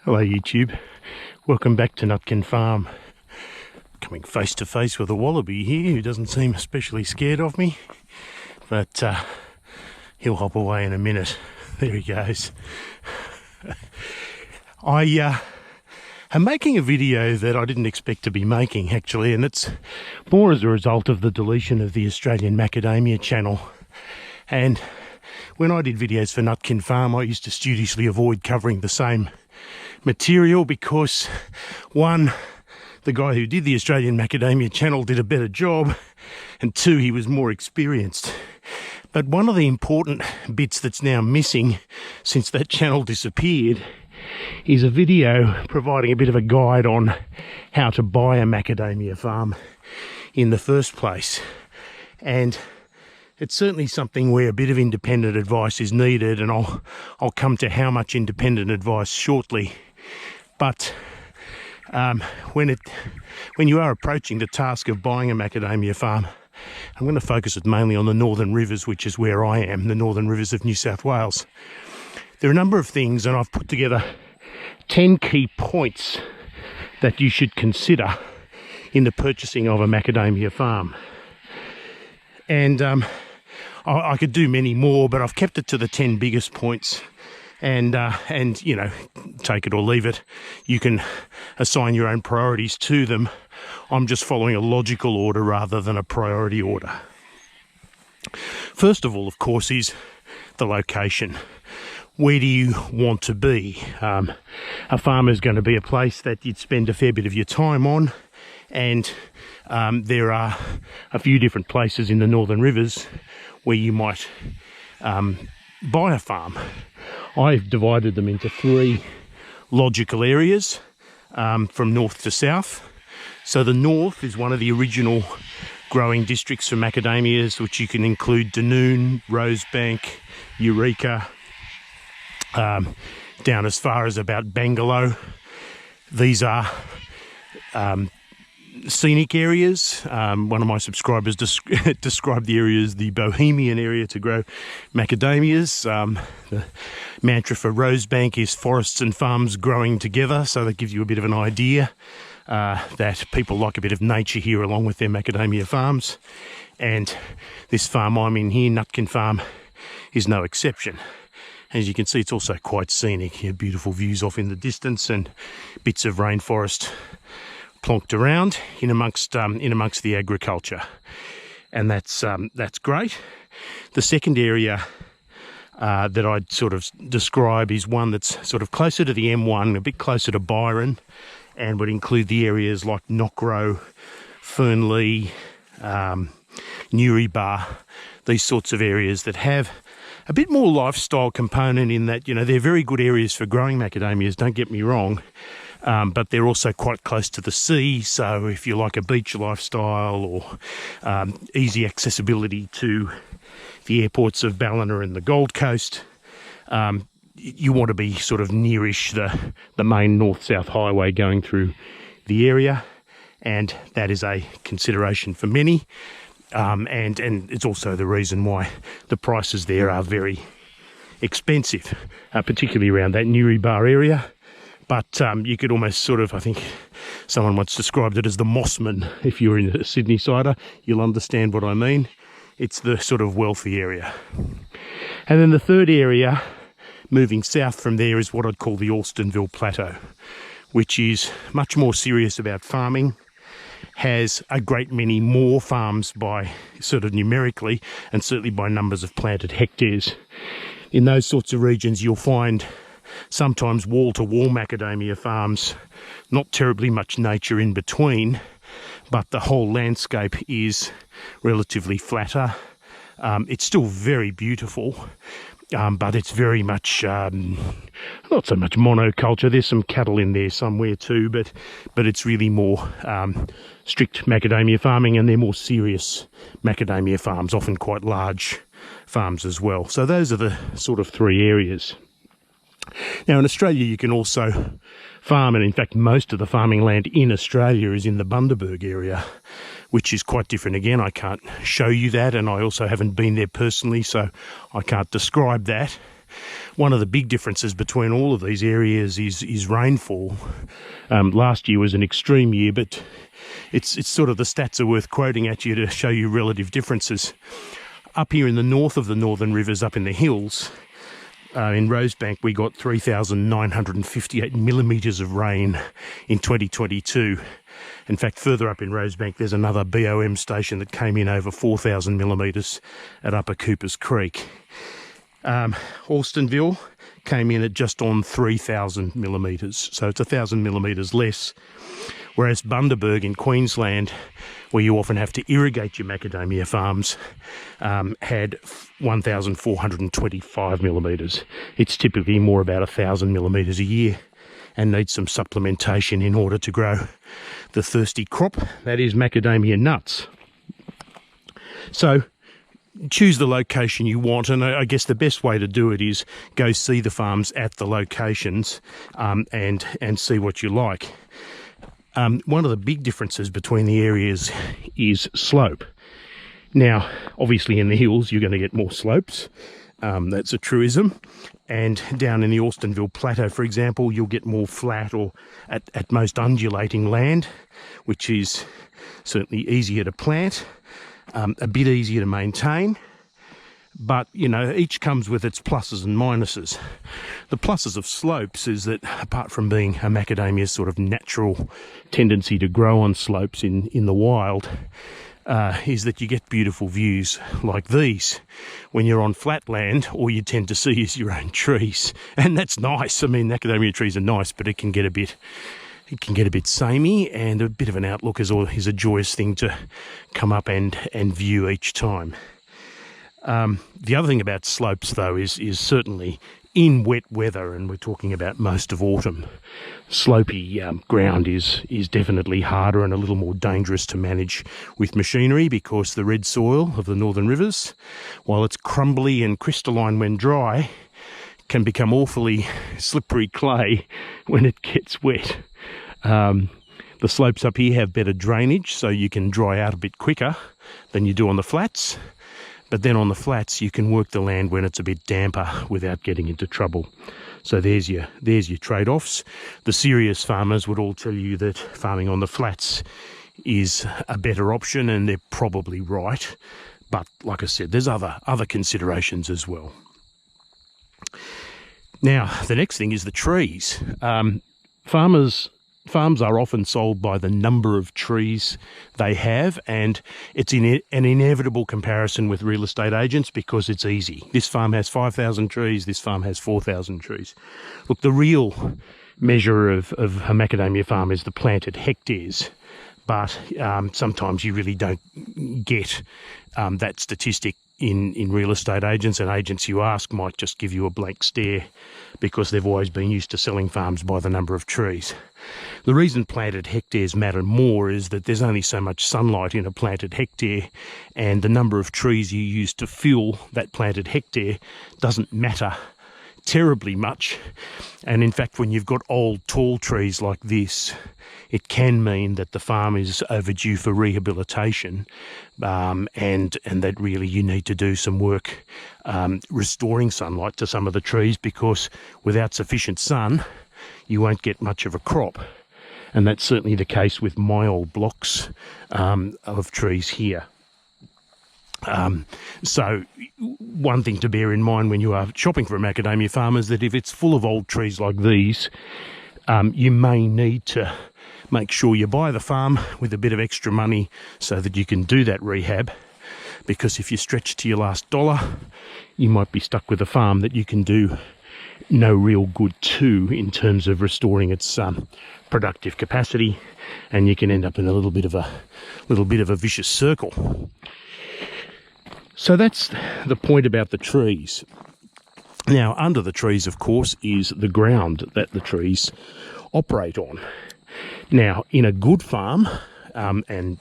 Hello YouTube, welcome back to Nutkin Farm. Coming face to face with a wallaby here who doesn't seem especially scared of me, but he'll hop away in a minute. There he goes. I am making a video that I didn't expect to be making actually, and it's more as a result of the deletion of the Australian Macadamia channel. And when I did videos for Nutkin Farm, I used to studiously avoid covering the same material because, one, the guy who did the Australian Macadamia channel did a better job, and two, he was more experienced. But one of the important bits that's now missing since that channel disappeared is a video providing a bit of a guide on how to buy a macadamia farm in the first place. And it's certainly something where a bit of independent advice is needed, and I'll come to how much independent advice shortly. But when you are approaching the task of buying a macadamia farm, I'm going to focus it mainly on the Northern Rivers, which is where I am, the Northern Rivers of New South Wales. There are a number of things, and I've put together 10 key points that you should consider in the purchasing of a macadamia farm. And I could do many more, but I've kept it to the 10 biggest points. And you know, take it or leave it. You can assign your own priorities to them. I'm just following a logical order rather than a priority order. First of all, of course, is the location. Where do you want to be? A farm is going to be a place that you'd spend a fair bit of your time on, and there are a few different places in the Northern Rivers where you might buy a farm. I've divided them into 3 logical areas from north to south. So the north is one of the original growing districts for macadamias, which you can include Dunoon, Rosebank, Eureka, down as far as about Bangalore. These are scenic areas. One of my subscribers described the area as the bohemian area to grow macadamias. The mantra for Rosebank is forests and farms growing together, so that gives you a bit of an idea that people like a bit of nature here along with their macadamia farms. And this farm I'm in here, Nutkin Farm, is no exception. As you can see, it's also quite scenic. You have beautiful views off in the distance and bits of rainforest plonked around in amongst the agriculture, and that's great. The second area that I'd sort of describe is one that's sort of closer to the M1, a bit closer to Byron, and would include the areas like Knockrow, Fernley, Newrybar, these sorts of areas that have a bit more lifestyle component in that, you know, they're very good areas for growing macadamias, don't get me wrong. But they're also quite close to the sea, so if you like a beach lifestyle or easy accessibility to the airports of Ballina and the Gold Coast, you want to be sort of nearish the main north-south highway going through the area, and that is a consideration for many, and it's also the reason why the prices there are very expensive, particularly around that Newrybar area. But you could almost sort of, I think someone once described it as the Mossman. If you're in a Sydney sider, you'll understand what I mean. It's the sort of wealthy area. And then the third area, moving south from there, is what I'd call the Alstonville Plateau, which is much more serious about farming, has a great many more farms by sort of numerically, and certainly by numbers of planted hectares. In those sorts of regions, you'll find sometimes wall-to-wall macadamia farms, not terribly much nature in between, but the whole landscape is relatively flatter. It's still very beautiful, but it's very much not so much monoculture. There's some cattle in there somewhere too, but it's really more strict macadamia farming, and they're more serious macadamia farms, often quite large farms as well. So those are the sort of 3 areas. Now in Australia you can also farm, and in fact most of the farming land in Australia is in the Bundaberg area, which is quite different. Again, I can't show you that, and I also haven't been there personally, so I can't describe that. One of the big differences between all of these areas is rainfall. Last year was an extreme year, but it's sort of the stats are worth quoting at you to show you relative differences. Up here in the north of the Northern Rivers, up in the hills, in Rosebank, we got 3,958 millimetres of rain in 2022. In fact, further up in Rosebank, there's another BOM station that came in over 4,000 millimetres at Upper Coopers Creek. Alstonville came in at just on 3,000 millimetres, so it's 1,000 millimetres less. Whereas Bundaberg in Queensland, where you often have to irrigate your macadamia farms, had 1,425 millimetres. It's typically more about 1,000 millimetres a year and needs some supplementation in order to grow the thirsty crop, that is macadamia nuts. So choose the location you want, and I guess the best way to do it is go see the farms at the locations and see what you like. One of the big differences between the areas is slope. Now, obviously in the hills you're going to get more slopes. That's a truism. And down in the Alstonville Plateau, for example, you'll get more flat or at most undulating land, which is certainly easier to plant, a bit easier to maintain. But, you know, each comes with its pluses and minuses. The pluses of slopes is that, apart from being a macadamia's sort of natural tendency to grow on slopes in the wild, is that you get beautiful views like these. When you're on flat land, all you tend to see is your own trees. And that's nice. I mean, macadamia trees are nice, but it can get a bit samey, and a bit of an outlook is a joyous thing to come up and view each time. The other thing about slopes, though, is certainly in wet weather, and we're talking about most of autumn, slopey ground is definitely harder and a little more dangerous to manage with machinery, because the red soil of the Northern Rivers, while it's crumbly and crystalline when dry, can become awfully slippery clay when it gets wet. The slopes up here have better drainage, so you can dry out a bit quicker than you do on the flats. But then on the flats, you can work the land when it's a bit damper without getting into trouble. So there's your trade-offs. The serious farmers would all tell you that farming on the flats is a better option, and they're probably right. But like I said, there's other considerations as well. Now, the next thing is the trees. Farms are often sold by the number of trees they have, and it's an inevitable comparison with real estate agents because it's easy. This farm has 5,000 trees, this farm has 4,000 trees. Look, the real measure of a macadamia farm is the planted hectares, but sometimes you really don't get that statistic in real estate agents, and agents you ask might just give you a blank stare because they've always been used to selling farms by the number of trees. The reason planted hectares matter more is that there's only so much sunlight in a planted hectare, and the number of trees you use to fill that planted hectare doesn't matter terribly much. And in fact, when you've got old tall trees like this, it can mean that the farm is overdue for rehabilitation, and that really you need to do some work restoring sunlight to some of the trees, because without sufficient sun you won't get much of a crop. And that's certainly the case with my old blocks of trees here. So one thing to bear in mind when you are shopping for a macadamia farm is that if it's full of old trees like these, you may need to make sure you buy the farm with a bit of extra money so that you can do that rehab, because if you stretch to your last dollar, you might be stuck with a farm that you can do no real good to in terms of restoring its productive capacity, and you can end up in a little bit of a vicious circle. So that's the point about the trees. Now, under the trees, of course, is the ground that the trees operate on. Now, in a good farm, and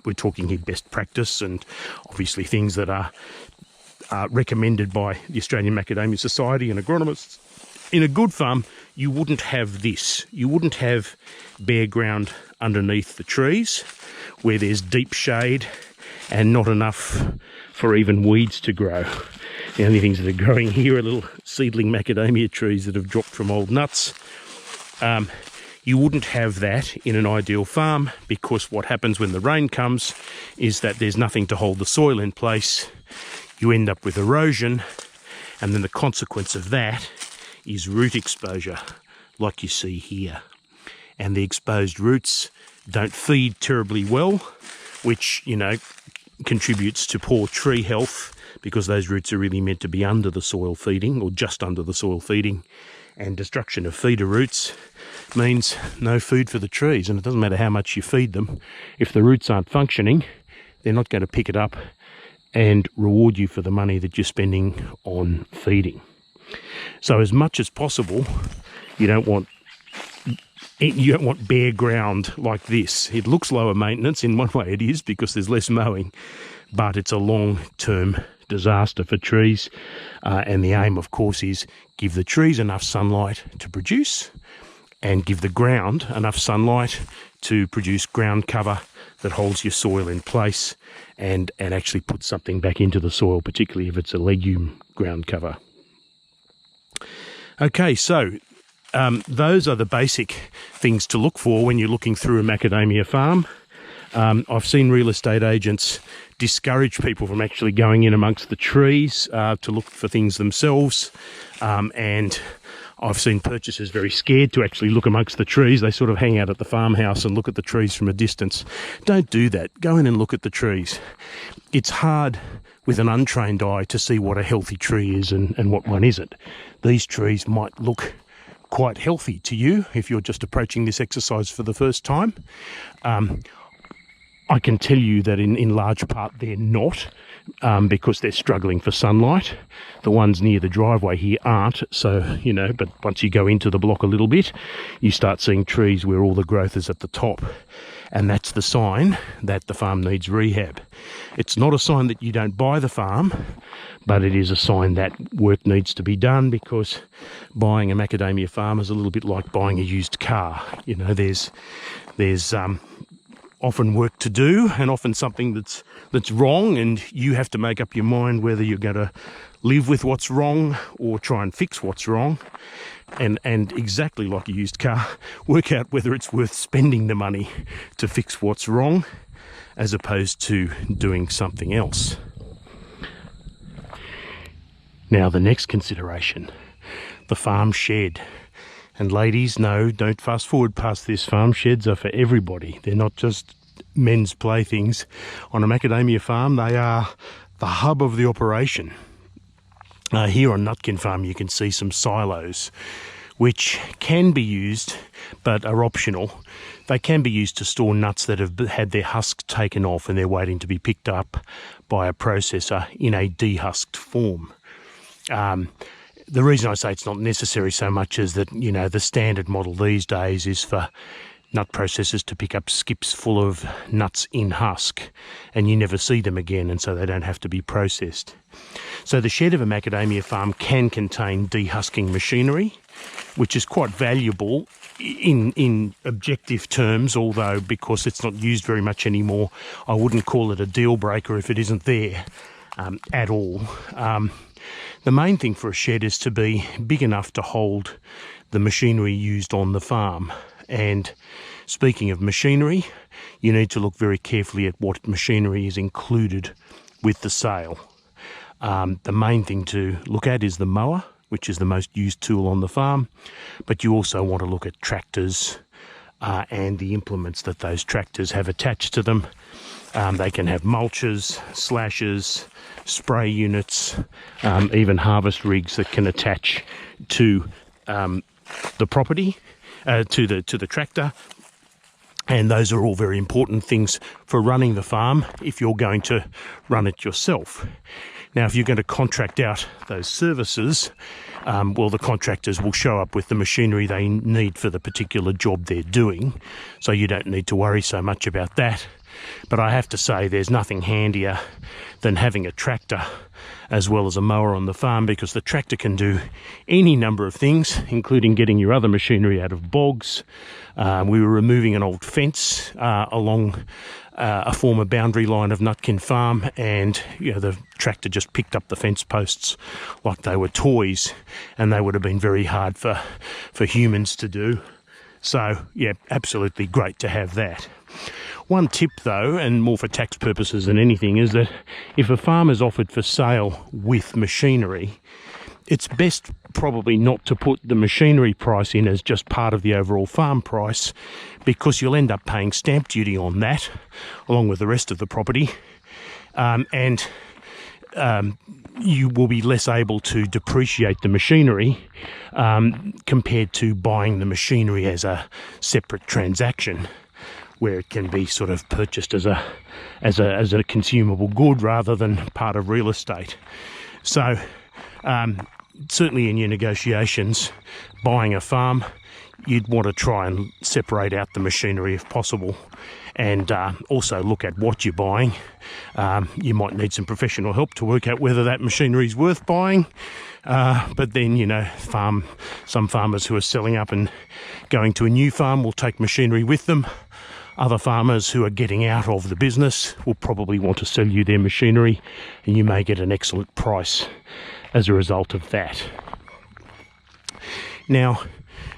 we're talking here best practice and obviously things that are recommended by the Australian Macadamia Society and agronomists, in a good farm, you wouldn't have this. You wouldn't have bare ground underneath the trees where there's deep shade and not enough for even weeds to grow. The only things that are growing here are little seedling macadamia trees that have dropped from old nuts. You wouldn't have that in an ideal farm, because what happens when the rain comes is that there's nothing to hold the soil in place. You end up with erosion, and then the consequence of that is root exposure, like you see here. And the exposed roots don't feed terribly well, which, you know, contributes to poor tree health, because those roots are really meant to be under the soil feeding, or just under the soil feeding. And destruction of feeder roots means no food for the trees, and it doesn't matter how much you feed them. If the roots aren't functioning, they're not going to pick it up and reward you for the money that you're spending on feeding. So as much as possible, you don't want bare ground like this. It looks lower maintenance. In one way it is, because there's less mowing, but it's a long-term disaster for trees. And the aim, of course, is give the trees enough sunlight to produce, and give the ground enough sunlight to produce ground cover that holds your soil in place and actually puts something back into the soil, particularly if it's a legume ground cover. Okay, so those are the basic things to look for when you're looking through a macadamia farm. I've seen real estate agents discourage people from actually going in amongst the trees to look for things themselves, and I've seen purchasers very scared to actually look amongst the trees. They sort of hang out at the farmhouse and look at the trees from a distance. Don't do that. Go in and look at the trees. It's hard with an untrained eye to see what a healthy tree is and what one isn't. These trees might look quite healthy to you if you're just approaching this exercise for the first time. I can tell you that in large part they're not, because they're struggling for sunlight. The ones near the driveway here aren't, so, you know, but once you go into the block a little bit, you start seeing trees where all the growth is at the top. And that's the sign that the farm needs rehab. It's not a sign that you don't buy the farm, but it is a sign that work needs to be done, because buying a macadamia farm is a little bit like buying a used car. You know, there's often work to do, and often something that's wrong, and you have to make up your mind whether you're going to live with what's wrong or try and fix what's wrong. And exactly like a used car, work out whether it's worth spending the money to fix what's wrong as opposed to doing something else. Now, the next consideration, the farm shed. And ladies, no, don't fast forward past this. Farm sheds are for everybody. They're not just men's playthings. On a macadamia farm, they are the hub of the operation. Here on Nutkin Farm, you can see some silos, which can be used, but are optional. They can be used to store nuts that have had their husks taken off and they're waiting to be picked up by a processor in a dehusked form. The reason I say it's not necessary so much is that, you know, the standard model these days is for nut processors to pick up skips full of nuts in husk, and you never see them again, and so they don't have to be processed. So the shed of a macadamia farm can contain dehusking machinery, which is quite valuable in objective terms, although because it's not used very much anymore, I wouldn't call it a deal breaker if it isn't there at all. The main thing for a shed is to be big enough to hold the machinery used on the farm. And speaking of machinery, you need to look very carefully at what machinery is included with the sale. The main thing to look at is the mower, which is the most used tool on the farm, but you also want to look at tractors and the implements that those tractors have attached to them. They can have mulchers, slashers, spray units, even harvest rigs that can attach to the property, to the tractor. And those are all very important things for running the farm if you're going to run it yourself. Now, if you're going to contract out those services, well, the contractors will show up with the machinery they need for the particular job they're doing, so you don't need to worry so much about that. But I have to say there's nothing handier than having a tractor as well as a mower on the farm, because the tractor can do any number of things, including getting your other machinery out of bogs. We were removing an old fence along a former boundary line of Nutkin Farm, and the tractor just picked up the fence posts like they were toys, and they would have been very hard for humans to do. So yeah, absolutely great to have that. One tip though, and more for tax purposes than anything, is that if a farm is offered for sale with machinery, it's best probably not to put the machinery price in as just part of the overall farm price, because you'll end up paying stamp duty on that along with the rest of the property, and you will be less able to depreciate the machinery compared to buying the machinery as a separate transaction, where it can be sort of purchased as a consumable good rather than part of real estate. So certainly in your negotiations buying a farm, you'd want to try and separate out the machinery if possible, and also look at what you're buying. You might need some professional help to work out whether that machinery is worth buying, but then some farmers who are selling up and going to a new farm will take machinery with them. Other farmers who are getting out of the business will probably want to sell you their machinery, and you may get an excellent price as a result of that. Now,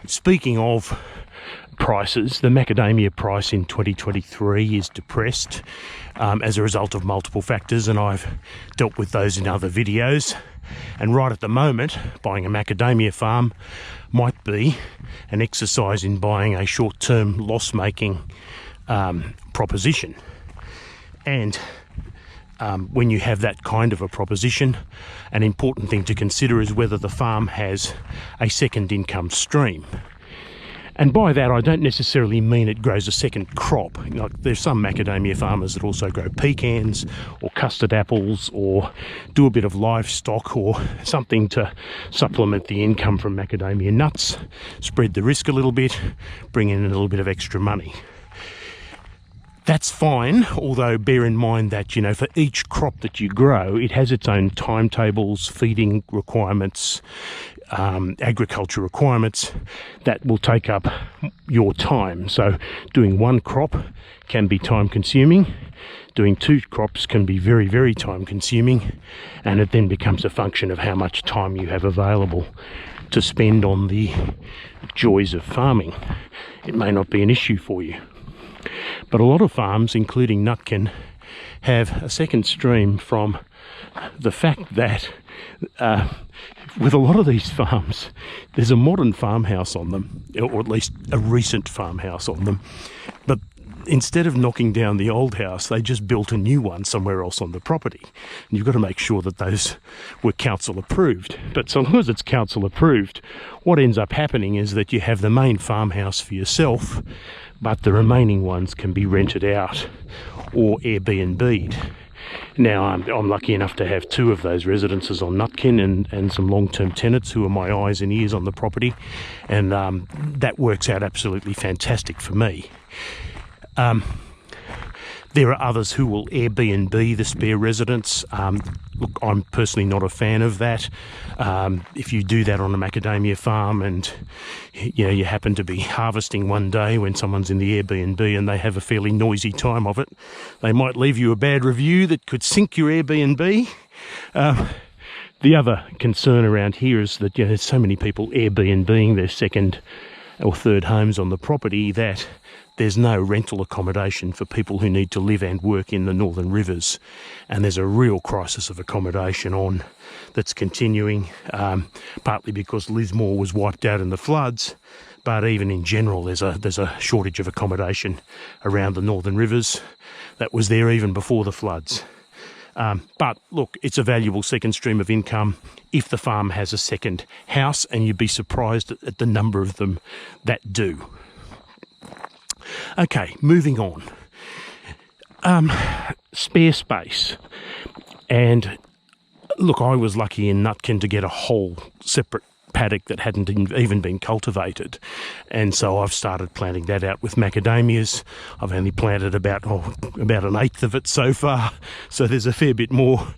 speaking of prices, the macadamia price in 2023 is depressed as a result of multiple factors, and I've dealt with those in other videos. And right at the moment, buying a macadamia farm might be an exercise in buying a short-term loss-making proposition. And when you have that kind of a proposition, an important thing to consider is whether the farm has a second income stream. And by that, I don't necessarily mean it grows a second crop. There's some macadamia farmers that also grow pecans or custard apples, or do a bit of livestock or something to supplement the income from macadamia nuts, spread the risk a little bit, bring in a little bit of extra money. That's fine, although bear in mind that, for each crop that you grow, it has its own timetables, feeding requirements, agriculture requirements that will take up your time. So doing one crop can be time consuming, doing two crops can be very, very time consuming, and it then becomes a function of how much time you have available to spend on the joys of farming. It may not be an issue for you. But a lot of farms, including Nutkin, have a second stream from the fact that with a lot of these farms, there's a modern farmhouse on them, or at least a recent farmhouse on them. But instead of knocking down the old house, they just built a new one somewhere else on the property. And you've got to make sure that those were council approved. But so long as it's council approved, what ends up happening is that you have the main farmhouse for yourself, but the remaining ones can be rented out or Airbnb'd. Now, I'm lucky enough to have two of those residences on Nutkin and some long-term tenants who are my eyes and ears on the property, and that works out absolutely fantastic for me. There are others who will Airbnb the spare residence. Look, I'm personally not a fan of that. If you do that on a macadamia farm and you happen to be harvesting one day when someone's in the Airbnb and they have a fairly noisy time of it, they might leave you a bad review that could sink your Airbnb. The other concern around here is that there's so many people Airbnbing their second or third homes on the property that there's no rental accommodation for people who need to live and work in the Northern Rivers, and there's a real crisis of accommodation on that's continuing, partly because Lismore was wiped out in the floods, but even in general there's a shortage of accommodation around the Northern Rivers that was there even before the floods. But look, it's a valuable second stream of income if the farm has a second house, and you'd be surprised at the number of them that do. Okay, moving on. Spare space. And look, I was lucky in Nutkin to get a whole separate paddock that hadn't even been cultivated, and so I've started planting that out with macadamias. I've only planted about an eighth of it so far, so there's a fair bit more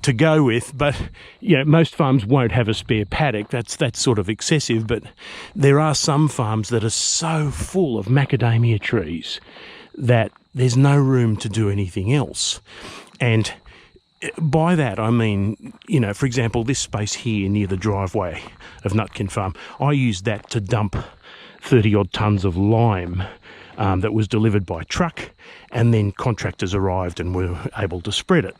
to go with. But most farms won't have a spare paddock. That's sort of excessive, but there are some farms that are so full of macadamia trees that there's no room to do anything else. And by that, I mean, you know, for example, this space here near the driveway of Nutkin Farm, I used that to dump 30 odd tonnes of lime that was delivered by truck, and then contractors arrived and were able to spread it.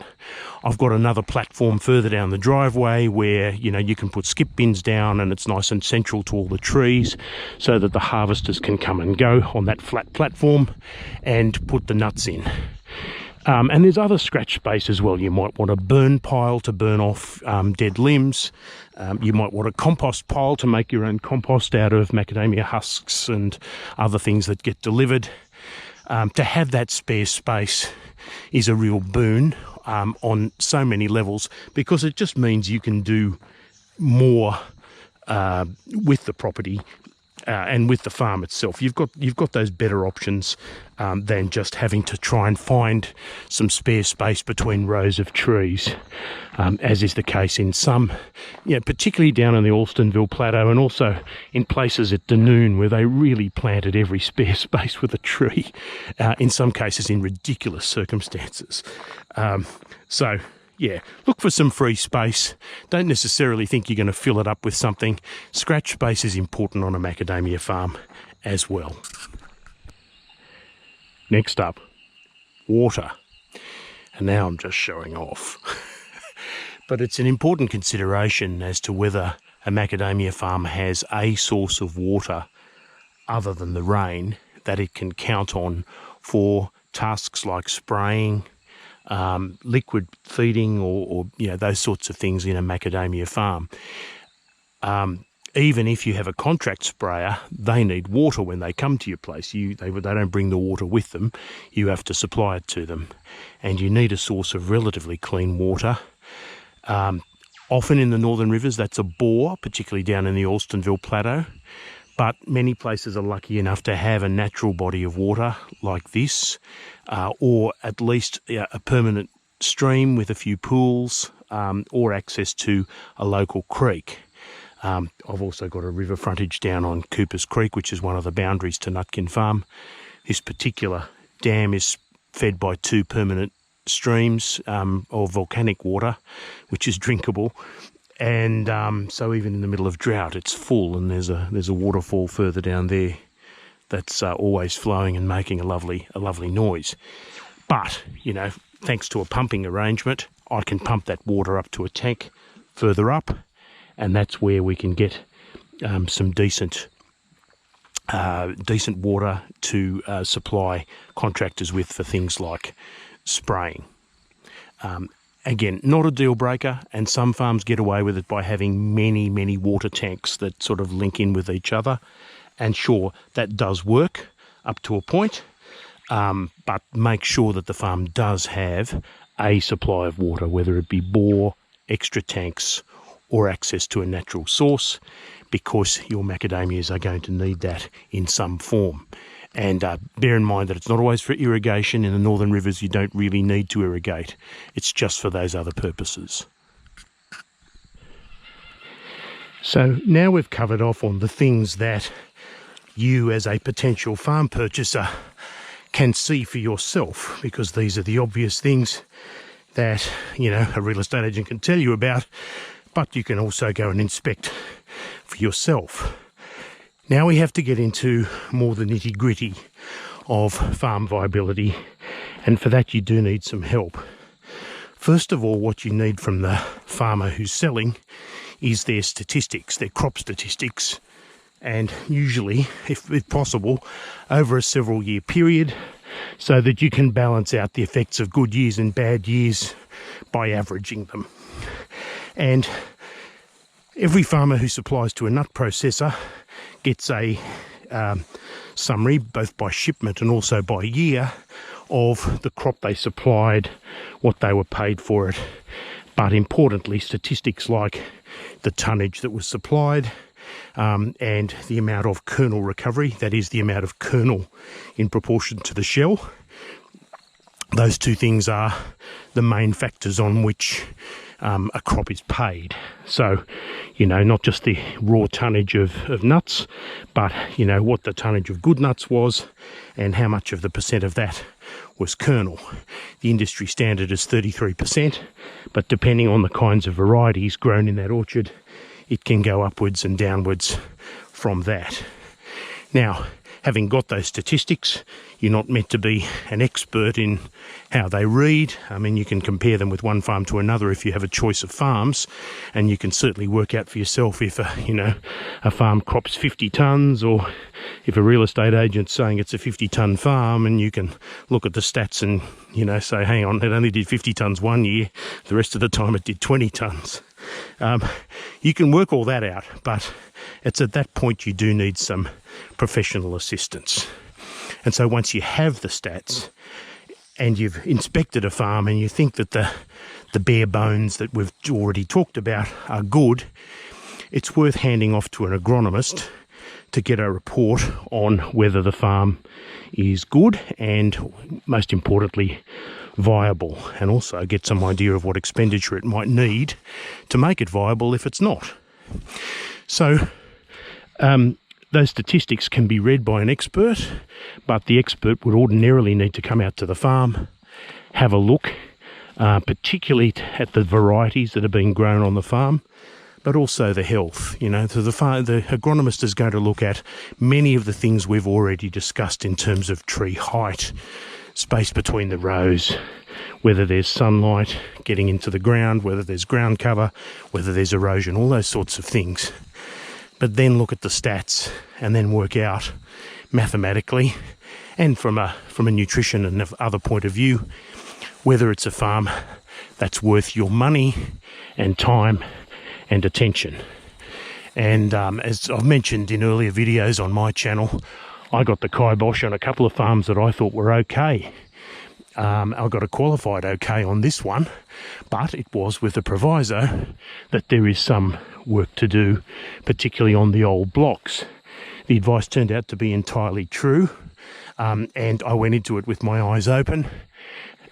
I've got another platform further down the driveway where, you know, you can put skip bins down and it's nice and central to all the trees so that the harvesters can come and go on that flat platform and put the nuts in. And there's other scratch space as well. You might want a burn pile to burn off dead limbs. You might want a compost pile to make your own compost out of macadamia husks and other things that get delivered. To have that spare space is a real boon on so many levels, because it just means you can do more with the property and with the farm itself. You've got those better options than just having to try and find some spare space between rows of trees, as is the case in some, you know, particularly down in the Alstonville Plateau, and also in places at Dunoon where they really planted every spare space with a tree, in some cases in ridiculous circumstances. So yeah, look for some free space. Don't necessarily think you're going to fill it up with something. Scratch space is important on a macadamia farm as well. Next up, water. And now I'm just showing off. But it's an important consideration as to whether a macadamia farm has a source of water other than the rain that it can count on for tasks like spraying, liquid feeding, or you know, those sorts of things in a macadamia farm. Even if you have a contract sprayer, they need water when they come to your place. They don't bring the water with them. You have to supply it to them, and you need a source of relatively clean water. Often in the northern rivers, that's a bore, particularly down in the Alstonville Plateau. But many places are lucky enough to have a natural body of water like this, or at least a permanent stream with a few pools, or access to a local creek. I've also got a river frontage down on Cooper's Creek, which is one of the boundaries to Nutkin Farm. This particular dam is fed by 2 permanent streams of volcanic water, which is drinkable. And so even in the middle of drought, it's full, and there's a waterfall further down there that's always flowing and making a lovely noise. But, you know, thanks to a pumping arrangement, I can pump that water up to a tank further up, and that's where we can get some decent water to supply contractors with for things like spraying. Again, not a deal breaker, and some farms get away with it by having many water tanks that sort of link in with each other. And sure, that does work up to a point, but make sure that the farm does have a supply of water, whether it be bore, extra tanks, or access to a natural source, because your macadamias are going to need that in some form. And bear in mind that it's not always for irrigation. In the northern rivers, you don't really need to irrigate. It's just for those other purposes. So now we've covered off on the things that you as a potential farm purchaser can see for yourself, because these are the obvious things that, you know, a real estate agent can tell you about, but you can also go and inspect for yourself. Now we have to get into more the nitty-gritty of farm viability, and for that you do need some help. First of all, what you need from the farmer who's selling is their statistics, their crop statistics, and usually, if possible, over a several-year period, so that you can balance out the effects of good years and bad years by averaging them. And every farmer who supplies to a nut processor gets a summary, both by shipment and also by year, of the crop they supplied, what they were paid for it, but importantly, statistics like the tonnage that was supplied, and the amount of kernel recovery, that is the amount of kernel in proportion to the shell. Those two things are the main factors on which a crop is paid. So, you know, not just the raw tonnage of nuts, but, you know, what the tonnage of good nuts was and how much of the percent of that was kernel. The industry standard is 33%, but depending on the kinds of varieties grown in that orchard, it can go upwards and downwards from that. Now, having got those statistics, you're not meant to be an expert in how they read. I mean, you can compare them with one farm to another if you have a choice of farms, and you can certainly work out for yourself if a farm crops 50 tonnes, or if a real estate agent's saying it's a 50-tonne farm, and you can look at the stats and, you know, say, hang on, it only did 50 tonnes one year, the rest of the time it did 20 tonnes. You can work all that out, but it's at that point you do need some professional assistance. And so once you have the stats and you've inspected a farm and you think that the bare bones that we've already talked about are good, it's worth handing off to an agronomist to get a report on whether the farm is good and, most importantly, viable, and also get some idea of what expenditure it might need to make it viable if it's not. So those statistics can be read by an expert, but the expert would ordinarily need to come out to the farm, have a look, particularly at the varieties that are being grown on the farm, but also the health. You know, so the agronomist is going to look at many of the things we've already discussed in terms of tree height, space between the rows, whether there's sunlight getting into the ground, whether there's ground cover, whether there's erosion, all those sorts of things. But then look at the stats and then work out mathematically and from a nutrition and other point of view whether it's a farm that's worth your money and time and attention. And as I've mentioned in earlier videos on my channel, I got the kibosh on a couple of farms that I thought were okay. I got a qualified okay on this one, but it was with the proviso that there is some work to do, particularly on the old blocks. The advice turned out to be entirely true, and I went into it with my eyes open,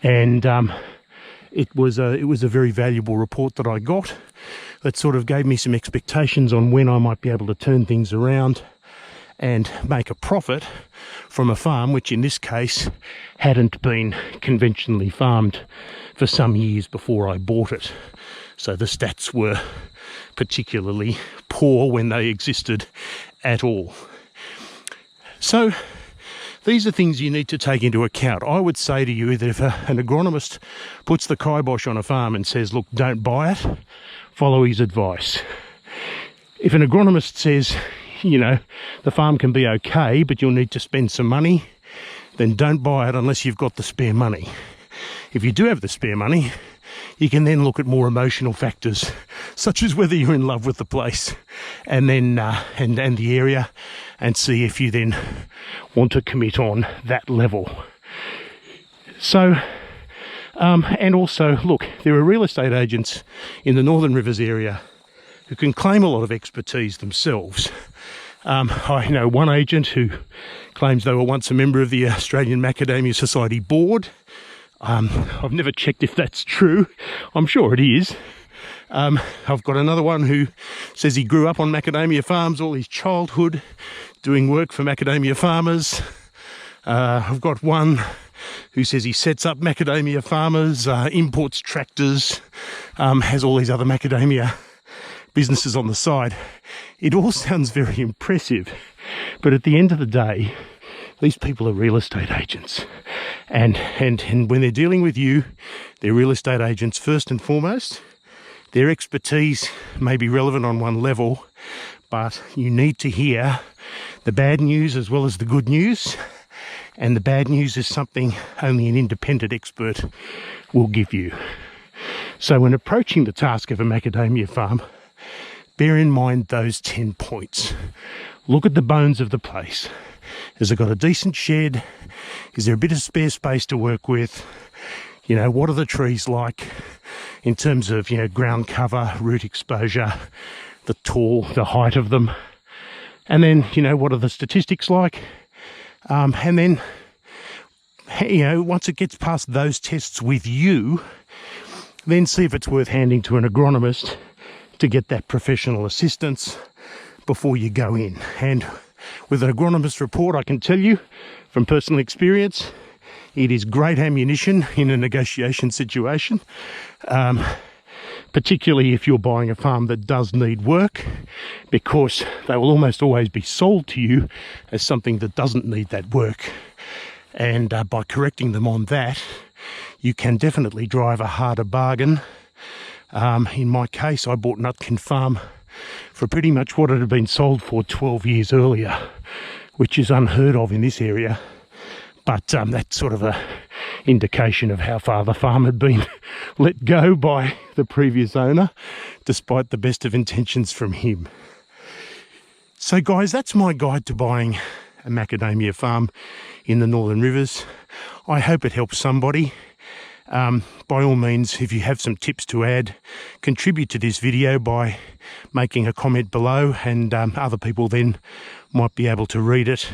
and it was a very valuable report that I got that sort of gave me some expectations on when I might be able to turn things around and make a profit from a farm which in this case hadn't been conventionally farmed for some years before I bought it. So the stats were particularly poor when they existed at all. So these are things you need to take into account. I would say to you that if an agronomist puts the kibosh on a farm and says, look, don't buy it, follow his advice. If an agronomist says, you know, the farm can be okay, but you'll need to spend some money, then don't buy it unless you've got the spare money. If you do have the spare money, you can then look at more emotional factors, such as whether you're in love with the place and then and the area, and see if you then want to commit on that level. So, and also, look, there are real estate agents in the Northern Rivers area who can claim a lot of expertise themselves. I know one agent who claims they were once a member of the Australian Macadamia Society board. I've never checked if that's true. I'm sure it is. I've got another one who says he grew up on macadamia farms all his childhood, doing work for macadamia farmers. I've got one who says he sets up macadamia farmers, imports tractors, has all these other macadamia businesses on the side. It all sounds very impressive, but at the end of the day, these people are real estate agents, and when they're dealing with you, they're real estate agents first and foremost. Their expertise may be relevant on one level, but you need to hear the bad news as well as the good news, and the bad news is something only an independent expert will give you. So when approaching the task of a macadamia farm, bear in mind those 10 points. Look at the bones of the place. Has it got a decent shed? Is there a bit of spare space to work with? You know, what are the trees like in terms of, you know, ground cover, root exposure, the height of them? And then, you know, what are the statistics like? And then, you know, once it gets past those tests with you, then see if it's worth handing to an agronomist to get that professional assistance before you go in. And with an agronomist report, I can tell you from personal experience, it is great ammunition in a negotiation situation, particularly if you're buying a farm that does need work, because they will almost always be sold to you as something that doesn't need that work. And by correcting them on that, you can definitely drive a harder bargain. In my case, I bought Nutkin Farm for pretty much what it had been sold for 12 years earlier, which is unheard of in this area. But that's sort of a indication of how far the farm had been let go by the previous owner, despite the best of intentions from him. So guys, that's my guide to buying a macadamia farm in the Northern Rivers. I hope it helps somebody. By all means, if you have some tips to add, contribute to this video by making a comment below, and other people then might be able to read it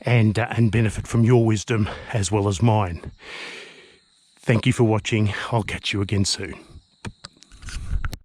and benefit from your wisdom as well as mine. Thank you for watching. I'll catch you again soon.